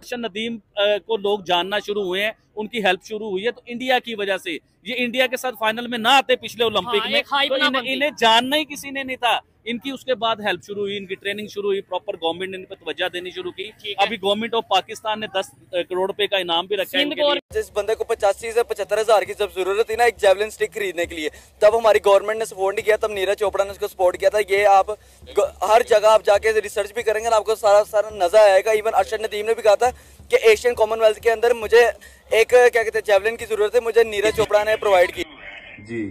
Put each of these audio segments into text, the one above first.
अर्शद नदीम को लोग जानना शुरू हुए हैं, उनकी हेल्प शुरू हुई है, तो इंडिया की वजह से ये इंडिया के साथ फाइनल में ना आते पिछले ओलंपिक में, तो इन्हें जानना ही किसी ने नहीं था। इनकी उसके बाद हेल्प शुरू हुई, इनकी ट्रेनिंग शुरू हुई, प्रॉपर गवर्नमेंट ने इन पर तवज्जो देनी शुरू की। अभी गवर्नमेंट ऑफ पाकिस्तान ने 10 करोड़ रुपए का इनाम भी रखा है। जिस बंदे को 85 से 75 हजार की जब जरूरत थी ना एक जेवलिन स्टिक खरीदने के लिए, तब हमारी गवर्नमेंट ने सपोर्ट नहीं किया, तब नीरज चोपड़ा ने उसको सपोर्ट किया था। ये आप हर जगह आप जाके रिसर्च भी करेंगे ना, आपको सारा नजर आएगा। इवन अर्शद नदीम ने भी कहा था कि एशियन कॉमनवेल्थ के अंदर मुझे एक क्या कहते हैं जेवलिन की जरूरत है, मुझे नीरज चोपड़ा ने प्रोवाइड की जी।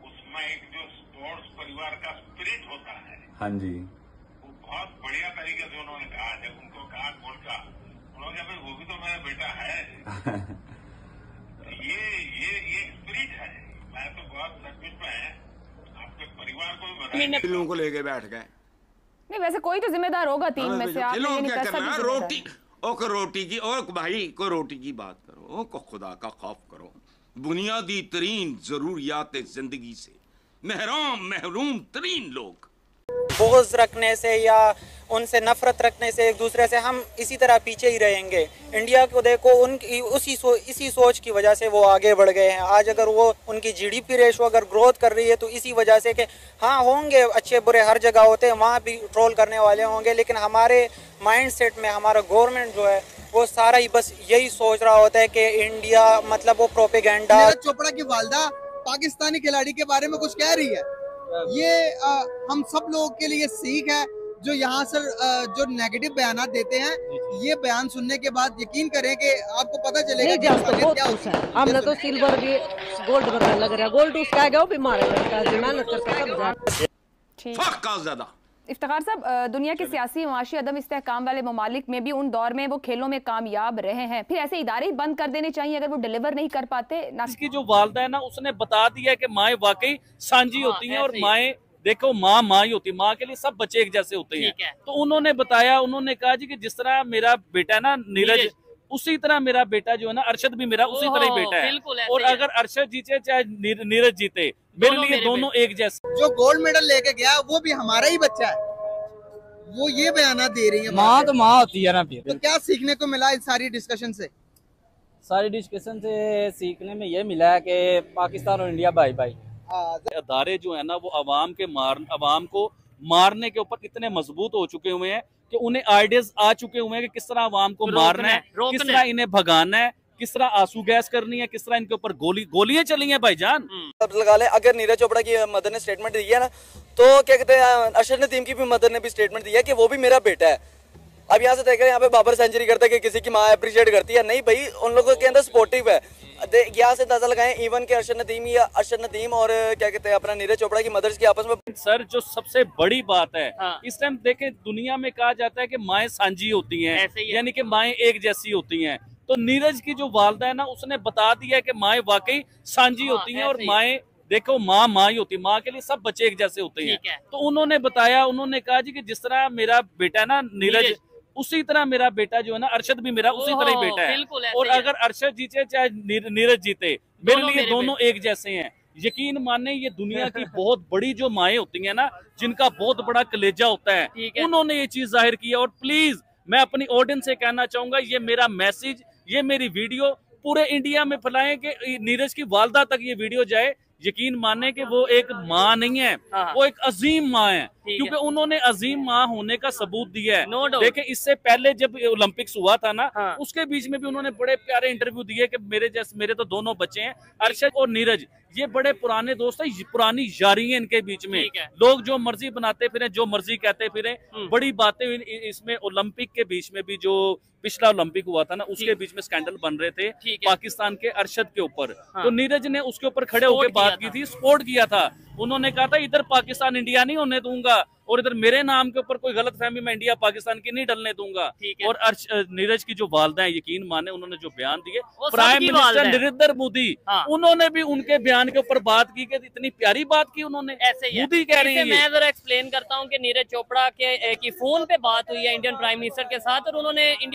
उसमें एक जो स्पोर्ट्स परिवार का स्पिरिट होता है, हाँ जी, वो बहुत बढ़िया तरीके से उन्होंने कहा। जब उनको कहा बोल का, उन्होंने कहा भाई वो भी तो मेरा बेटा है। ये स्पिरिट है। मैं तो बहुत संतुष्ट है आपके परिवार को लोगों को लेके बैठ गए। नहीं, वैसे कोई तो जिम्मेदार होगा टीम में से। आप ये नहीं कर सकते रोटी और रोटी की, और भाई को रोटी की बात करो, को खुदा का खौफ करो। बुनियादी तरीन जरूरियात जिंदगी से महरूम तरीन लोग बोझ रखने से या उनसे नफरत रखने से एक दूसरे से हम इसी तरह पीछे ही रहेंगे। इंडिया को देखो, उनकी इसी सोच की वजह से वो आगे बढ़ गए हैं। आज अगर वो उनकी जीडीपी रेशो अगर ग्रोथ कर रही है तो इसी वजह से कि हाँ होंगे अच्छे बुरे हर जगह होते हैं, वहाँ भी ट्रोल करने वाले होंगे, लेकिन हमारे माइंड सेट में हमारा गवर्नमेंट जो है वो सारा ही बस यही सोच रहा होता है कि इंडिया मतलब वो प्रोपेगेंडा। नीरज चोपड़ा की वालदा पाकिस्तानी खिलाड़ी के बारे में कुछ कह रही है, ये हम सब लोगों के लिए सीख है। जो यहाँ से जो नेगेटिव बयान देते हैं, ये बयान सुनने के बाद यकीन करें कि आपको पता चलेगा कि क्या होता है। हमने तो सिल्वर भी गोल्ड वगैरह लग रहा है, गोल्ड उसका गया भी मारे मेहनत करके सब। इफ्तिखार साहब, दुनिया के सियासी माशी अदम इस्तेहकाम वाले ममालिक में भी उन दौर में वो खेलों में कामयाब रहे हैं, फिर ऐसे इदारे ही बंद कर देने चाहिए अगर वो डिलीवर नहीं कर पाते। इसकी जो वालदा है ना, उसने बता दिया कि माएँ वाकई सांझी होती हैं, और माएँ देखो माँ ही होती है, माँ के लिए सब बच्चे एक जैसे होते हैं। तो उन्होंने बताया, उन्होंने कहा जी कि जिस तरह मेरा बेटा है ना नीरज, उसी तरह मेरा बेटा जो है ना अर्शद भी मेरा उसी तरह ही बेटा है। और अगर अर्शद जीते चाहे नीरज जीते, मेरे लिए दोनों एक जैसे। जो गोल्ड मेडल लेके गया वो भी हमारा ही बच्चा है, वो ये बयान दे रही है। माँ तो माँ होती है ना। तो क्या सीखने को मिला इस सारी डिस्कशन से? सारी डिस्कशन से सीखने में ये मिला है कि पाकिस्तान और इंडिया भाई भाई। अदारे जो है ना वो अवाम को मारने के ऊपर इतने मजबूत हो चुके हुए हैं कि उन्हें आइडियाज आ चुके हुए हैं कि किस तरह अवाम को मारना है, किस तरह इन्हें भगाना है, किस तरह आंसू गैस करनी है, किस तरह इनके ऊपर गोलियां चली हैं भाईजान। अब लगा ले, अगर नीरज चोपड़ा की मदर ने स्टेटमेंट दी है ना, तो क्या कहते हैं अर्शद नदीम की भी मदर ने भी स्टेटमेंट दी है कि वो भी मेरा बेटा है। अब यहाँ से देख रहे हैं यहाँ पे बाबर सेंचुरी करता है कि किसी की माँ अप्रिशिएट करती है, नहीं भाई, उन लोगों के अंदर सपोर्टिव है। यहाँ से अंदाजा लगाएं इवन के अर्शद नदीम और क्या कहते हैं अपना नीरज चोपड़ा की मदर्स की आपस में। सर जो सबसे बड़ी बात है, इस टाइम देखें दुनिया में कहा जाता है कि माएँ सांझी होती हैं, यानी कि माएँ एक जैसी होती हैं। तो नीरज की जो वालदा है ना, उसने बता दिया कि माएँ वाकई सांझी होती हैं, और माएँ देखो माँ ही होती है, माँ के लिए सब बच्चे एक जैसे होते हैं। तो उन्होंने बताया, उन्होंने कहा जी कि जिस तरह मेरा बेटा है ना नीरज, उसी तरह मेरा बेटा जो है ना अर्शद भी मेरा उसी तरह ही बेटा है। और अगर अर्शद जीते चाहे नीरज जीते, मेरे लिए दोनों एक जैसे हैं। यकीन माने ये दुनिया की बहुत बड़ी जो माएँ होती हैं ना, जिनका बहुत बड़ा कलेजा होता है, उन्होंने ये चीज जाहिर की है। और प्लीज मैं अपनी ऑडियंस से कहना चाहूंगा, ये मेरा मैसेज, ये मेरी वीडियो पूरे इंडिया में फैलाएं कि नीरज की वालदा तक ये वीडियो जाए। यकीन माने कि वो एक माँ नहीं है, वो एक अजीम माँ है, क्योंकि उन्होंने अजीम माँ होने का सबूत दिया है। देखिए इससे पहले जब ओलंपिक्स हुआ था ना, उसके बीच में भी उन्होंने बड़े प्यारे इंटरव्यू दिए कि मेरे तो दोनों बच्चे हैं, अर्शद और नीरज, ये बड़े पुराने दोस्त है, पुरानी यारी है इनके बीच में। लोग जो मर्जी बनाते फिरे, जो मर्जी कहते फिरे, बड़ी बातें इसमें। ओलंपिक के बीच में भी जो पिछला ओलंपिक हुआ था ना, उसके बीच में स्कैंडल बन रहे थे पाकिस्तान के अर्शद के ऊपर। तो नीरज ने उसके ऊपर खड़े होकर बात की थी, सपोर्ट किया था। उन्होंने कहा था इधर पाकिस्तान इंडिया नहीं होने दूंगा, और इधर मेरे नाम के ऊपर कोई गलत फहमी मैं इंडिया पाकिस्तान की नहीं डलने दूंगा। और नीरज की जो वालदा है, यकीन माने उन्होंने जो बयान दिए, प्राइम मिनिस्टर नरेंद्र मोदी, उन्होंने भी उनके बयान के ऊपर बात की कि इतनी प्यारी बात की उन्होंने। मोदी कह रही है। मैं जरा एक्सप्लेन करता हूँ कि नीरज चोपड़ा के की फोन पे बात हुई है इंडियन प्राइम मिनिस्टर के साथ, और उन्होंने